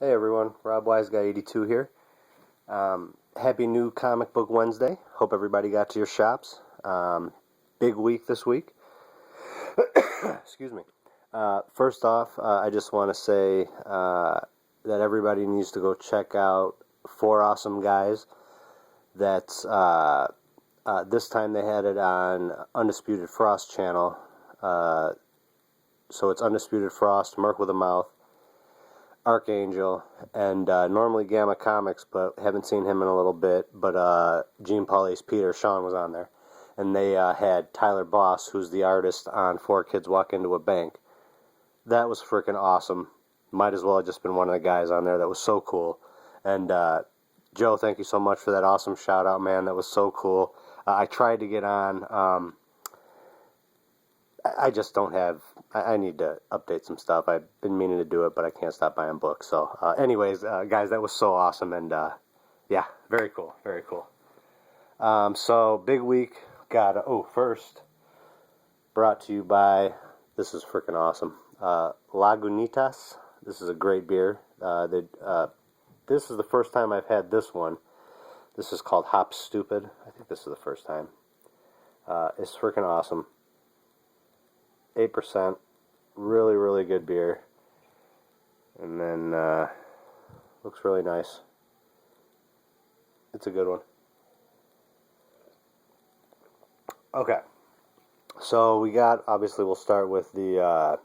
Hey everyone, Rob Wise Guy 82 here. Happy new Comic Book Wednesday. Hope everybody got to your shops. Big week this week. Excuse me. First off, I just want to say that everybody needs to go check out Four Awesome Guys. That's this time they had it on Undisputed Frost channel. So it's Undisputed Frost, Merc with a Mouth, Archangel, and normally Gamma Comics, but haven't seen him in a little bit. But Gene Paul's Peter Sean was on there, and they had Tyler Boss, who's the artist on Four Kids Walk Into a Bank. That was freaking awesome. Might as well have just been one of the guys on there. That was so cool. And Joe, thank you so much for that awesome shout out, man. That was so cool. I tried to get on. I just don't have. I need to update some stuff. I've been meaning to do it, but I can't stop buying books. So, anyways, guys, that was so awesome, and yeah, very cool, very cool. So big week. First, brought to you by. This is freaking awesome. Lagunitas. This is a great beer. This is the first time I've had this one. This is called Hop Stupid. I think this is the first time. It's freaking awesome. 8%, really, really good beer, and then looks really nice. It's a good one. Okay, so we got, obviously we'll start with the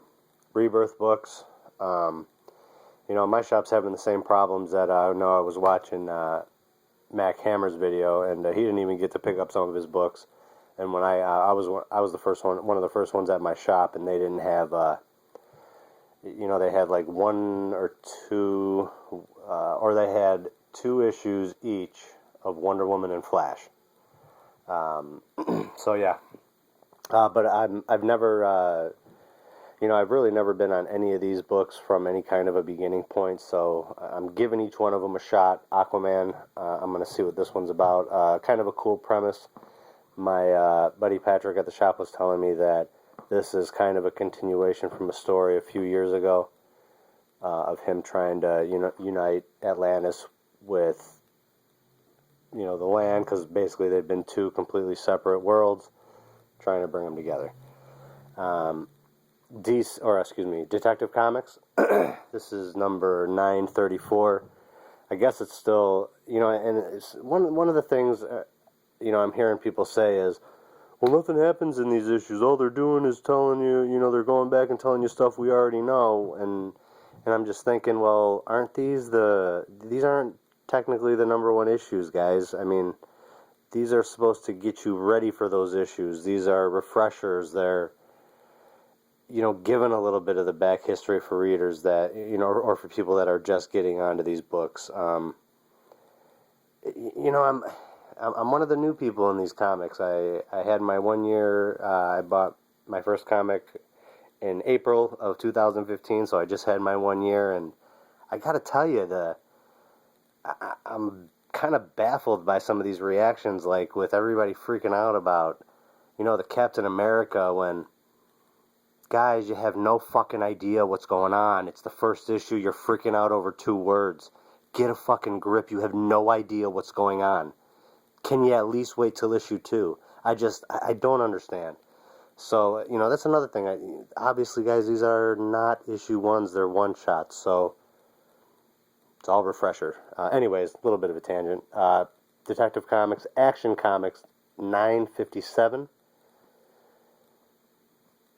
Rebirth books. My shop's having the same problems that I know. I was watching Mac Hammer's video, and he didn't even get to pick up some of his books. And when I was the first one of the first ones at my shop, and they didn't have, they had like one or two, or they had 2 issues each of Wonder Woman and Flash. So yeah, but I've never, I've really never been on any of these books from any kind of a beginning point. So I'm giving each one of them a shot. Aquaman, I'm going to see what this one's about. Kind of a cool premise. My buddy Patrick at the shop was telling me that this is kind of a continuation from a story a few years ago of him trying to unite Atlantis with the land, because basically they've been 2 completely separate worlds, trying to bring them together. Detective Comics. This is number 934. I guess it's still and it's one of the things. I'm hearing people say is, well, nothing happens in these issues. All they're doing is telling you, they're going back and telling you stuff we already know. And I'm just thinking, well, these aren't technically the number 1 issues, guys. I mean, these are supposed to get you ready for those issues. These are refreshers. They're, giving a little bit of the back history for readers that, or for people that are just getting onto these books. I'm one of the new people in these comics. I had my 1 year, I bought my first comic in April of 2015, so I just had my 1 year, and I gotta tell you, I'm kind of baffled by some of these reactions, like with everybody freaking out about, the Captain America, when, guys, you have no fucking idea what's going on. It's the first issue, you're freaking out over 2 words. Get a fucking grip, you have no idea what's going on. Can you at least wait till issue 2? I don't understand. So, that's another thing. Obviously, guys, these are not issue 1s. They're one-shots. So, it's all refresher. Anyways, a little bit of a tangent. Detective Comics, Action Comics, 957.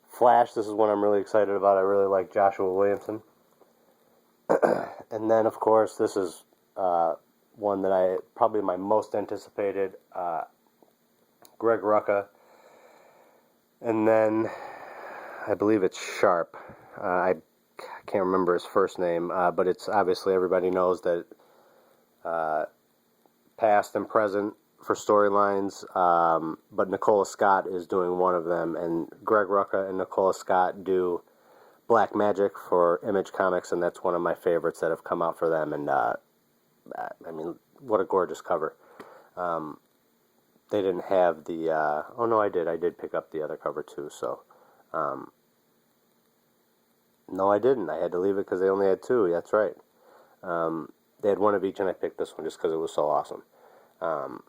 Flash, this is one I'm really excited about. I really like Joshua Williamson. And then, of course, this is one that probably my most anticipated, Greg Rucka, and then I believe it's Sharp. I can't remember his first name, but it's obviously, everybody knows that past and present for storylines, but Nicola Scott is doing one of them, and Greg Rucka and Nicola Scott do Black Magic for Image Comics, and that's one of my favorites that have come out for them, and I mean, what a gorgeous cover. They didn't have the, oh no, I did pick up the other cover too, so, no, I didn't. I had to leave it because they only had 2, that's right. They had one of each, and I picked this one just because it was so awesome. And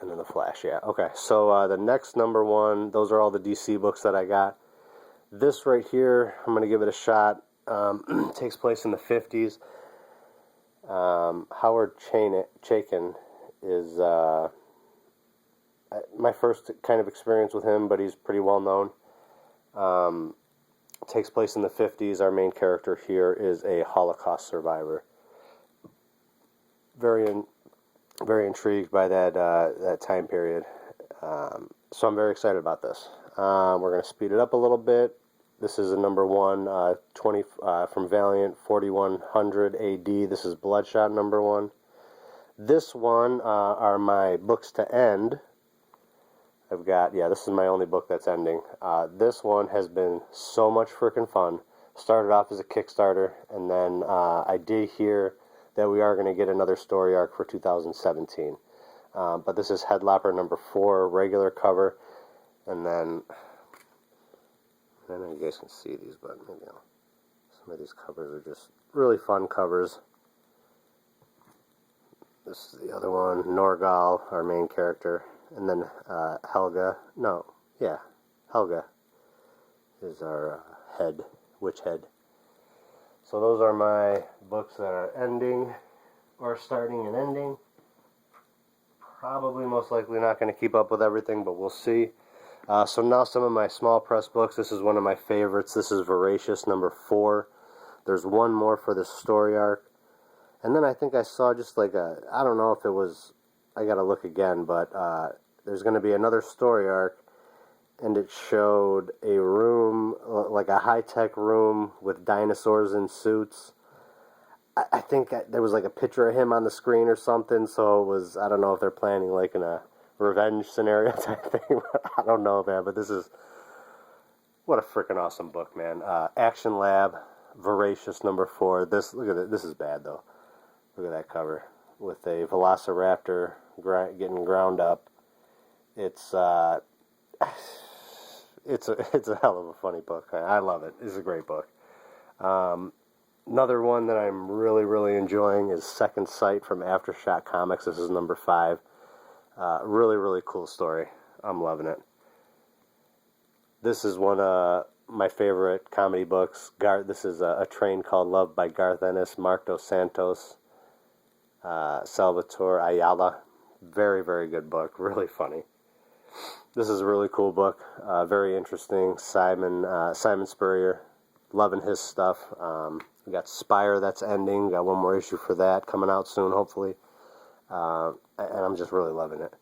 then the Flash, yeah. Okay, so the next number one, those are all the DC books that I got. This right here, I'm going to give it a shot. Takes place in the 50s. Howard Chaykin is my first kind of experience with him, but he's pretty well known. Takes place in the 50s. Our main character here is a Holocaust survivor. Very intrigued by that time period. So I'm very excited about this. We're going to speed it up a little bit. This is a number one, 20 from Valiant, 4100 AD. This is Bloodshot number one. This one are my books to end. I've got, this is my only book that's ending. This one has been so much freaking fun. Started off as a Kickstarter, and then I did hear that we are going to get another story arc for 2017. But this is Headlopper number 4, regular cover, and then I know you guys can see these, but maybe some of these covers are just really fun covers. This is the other one, Norgal, our main character, and then Helga is our witch head. So those are my books that are ending, or starting and ending. Probably most likely not going to keep up with everything, but we'll see. So now some of my small press books. This is one of my favorites. This is Voracious number 4. There's one more for the story arc. And then I think I saw just like I don't know if it was, I got to look again, but there's going to be another story arc, and it showed a room, like a high-tech room with dinosaurs in suits. I think there was like a picture of him on the screen or something, so it was, I don't know if they're planning like in a revenge scenario type thing. I don't know, man, but this is, what a freaking awesome book, man. Action Lab, Voracious number 4. Look at it. This is bad, though. Look at that cover with a Velociraptor getting ground up. It's it's a hell of a funny book. I love it. It's a great book. Another one that I'm really enjoying is Second Sight from Aftershock Comics. This is number 5. Really cool story. I'm loving it. This is one of my favorite comedy books. This is a Train Called Love by Garth Ennis, Mark Dos Santos, Salvatore Ayala. Very good book. Really funny. This is a really cool book. Very interesting. Simon Spurrier. Loving his stuff. We got Spire that's ending. Got one more issue for that coming out soon, hopefully. And I'm just really loving it.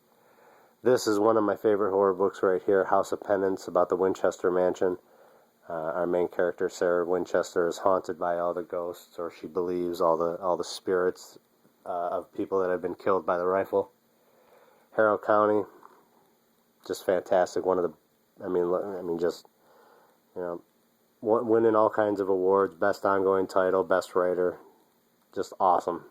This is one of my favorite horror books right here, House of Penance, about the Winchester Mansion. Our main character, Sarah Winchester, is haunted by all the ghosts, or she believes all the spirits of people that have been killed by the rifle. Harrow County, just fantastic. One of the, just, winning all kinds of awards, best ongoing title, best writer, just awesome.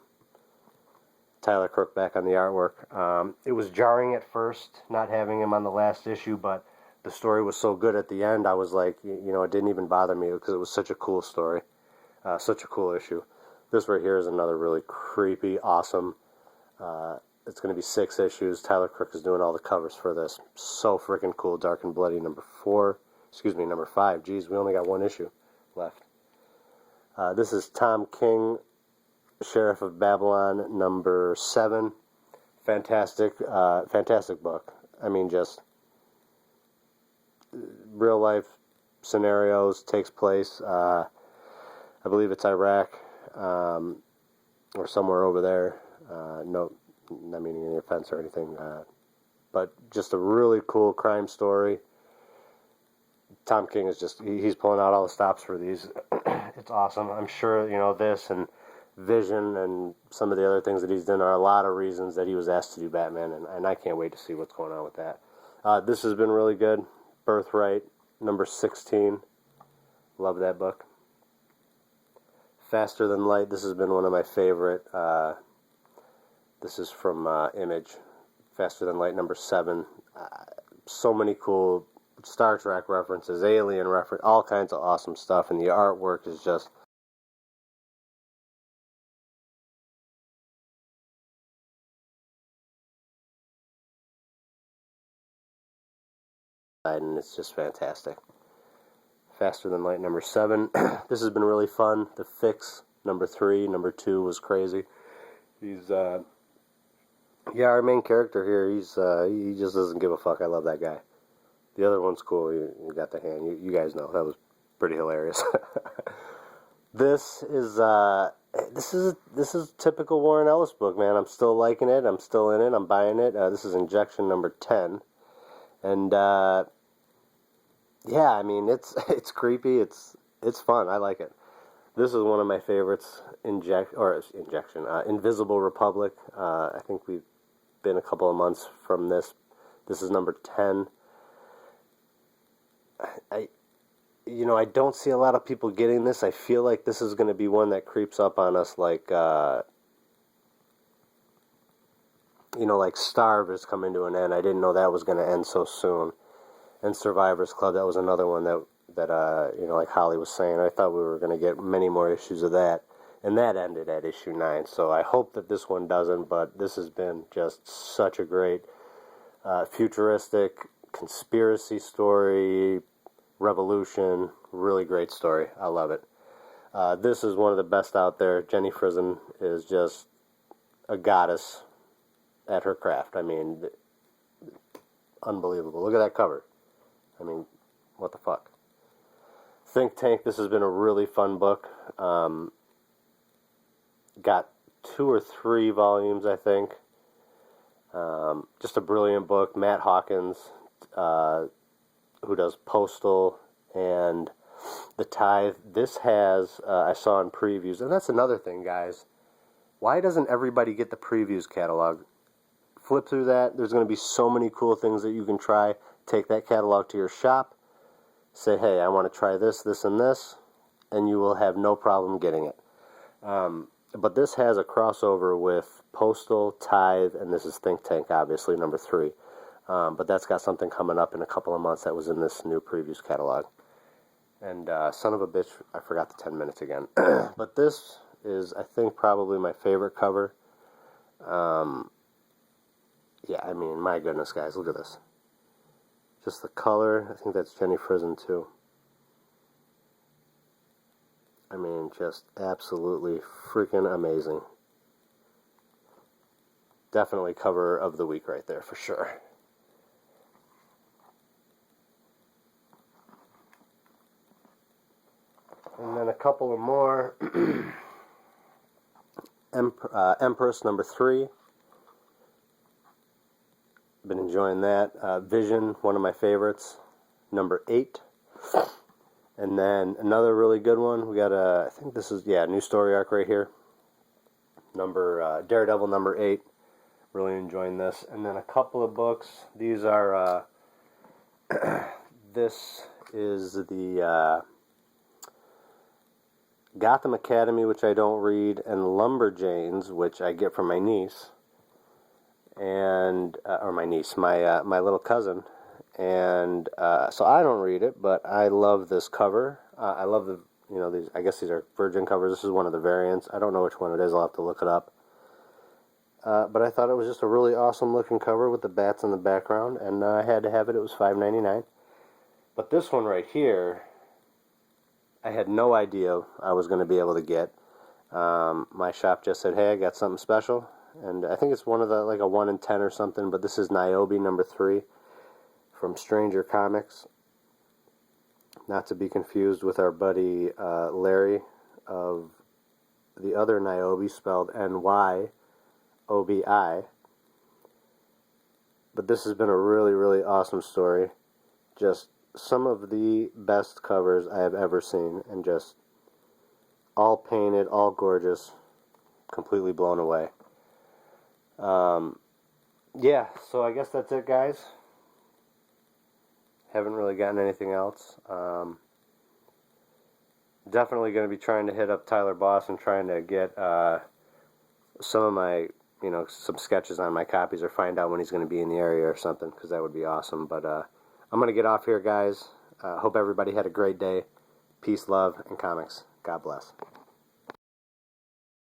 Tyler Crook back on the artwork. It was jarring at first not having him on the last issue, but the story was so good at the end, I was like, it didn't even bother me because it was such a cool story, such a cool issue. This right here is another really creepy, awesome. It's going to be 6 issues. Tyler Crook is doing all the covers for this. So freaking cool. Dark and Bloody number 5. Geez, we only got 1 issue left. This is Tom King, Sheriff of Babylon number 7. Fantastic book. Just real life scenarios. Takes place, I believe it's Iraq, or somewhere over there. No, not meaning any offense or anything, but just a really cool crime story. Tom King is he's pulling out all the stops for these. It's awesome. I'm sure, this and Vision and some of the other things that he's done are a lot of reasons that he was asked to do Batman, and I can't wait to see what's going on with that. This has been really good. Birthright, number 16. Love that book. Faster Than Light, this has been one of my favorite. This is from Image. Faster Than Light, number 7. So many cool Star Trek references, Alien reference, all kinds of awesome stuff, and the artwork is just and it's just fantastic. Faster Than Light number 7. This has been really fun. The Fix number 3. Number 2 was crazy. He's yeah, our main character here, he just doesn't give a fuck. I love that guy. The other one's cool. You got the hand. You guys know that was pretty hilarious. This is typical Warren Ellis book, man. I'm still liking it. I'm still in it. I'm buying it. This is Injection number 10, and yeah, I mean it's creepy. It's fun. I like it. This is one of my favorites. Injection. Invisible Republic. I think we've been a couple of months from this. This is number 10. I don't see a lot of people getting this. I feel like this is going to be one that creeps up on us like, like Starve is coming to an end. I didn't know that was going to end so soon. And Survivor's Club, that was another one that like Holly was saying, I thought we were going to get many more issues of that. And that ended at issue 9. So I hope that this one doesn't, but this has been just such a great futuristic conspiracy story, revolution, really great story. I love it. This is one of the best out there. Jenny Frison is just a goddess at her craft. I mean, unbelievable. Look at that cover. I mean, what the fuck? Think Tank, this has been a really fun book. Got 2 or 3 volumes, I think. Just a brilliant book. Matt Hawkins, who does Postal and The Tithe. This has, I saw in previews, and that's another thing, guys. Why doesn't everybody get the previews catalog? Flip through that. There's going to be so many cool things that you can try. Take that catalog to your shop. Say, hey, I want to try this, this, and this, and you will have no problem getting it. But this has a crossover with Postal, Tithe, and this is Think Tank, obviously, number 3. But that's got something coming up in a couple of months that was in this new previews catalog. And son of a bitch, I forgot the 10 minutes again. But this is, I think, probably my favorite cover. Yeah, I mean, my goodness, guys, look at this. Just the color. I think that's Jenny Frison, too. I mean, just absolutely freaking amazing. Definitely cover of the week right there, for sure. And then a couple of more. Empress number 3. Been enjoying that. Vision, one of my favorites, number 8. And then another really good one. We got I think this is, new story arc right here. Daredevil number 8. Really enjoying this. And then a couple of books. These are, this is the Gotham Academy, which I don't read, and Lumberjanes, which I get from my niece. And or my niece, my little cousin, and so I don't read it, but I love this cover. I love these. I guess these are Virgin covers. This is one of the variants. I don't know which one it is. I'll have to look it up. But I thought it was just a really awesome looking cover with the bats in the background, and I had to have it. It was $5.99. But this one right here, I had no idea I was going to be able to get. My shop just said, "Hey, I got something special." And I think it's one of the, like a 1 in 10 or something, but this is Niobe number 3 from Stranger Comics. Not to be confused with our buddy Larry of the other Niobe, spelled Nyobi. But this has been a really, really awesome story. Just some of the best covers I have ever seen, and just all painted, all gorgeous, completely blown away. Yeah, so I guess that's it, guys. Haven't really gotten anything else. Definitely going to be trying to hit up Tyler Boss and trying to get some of my, some sketches on my copies, or find out when he's going to be in the area or something, because that would be awesome. But I'm going to get off here, guys. Hope everybody had a great day. Peace, love, and comics. God bless.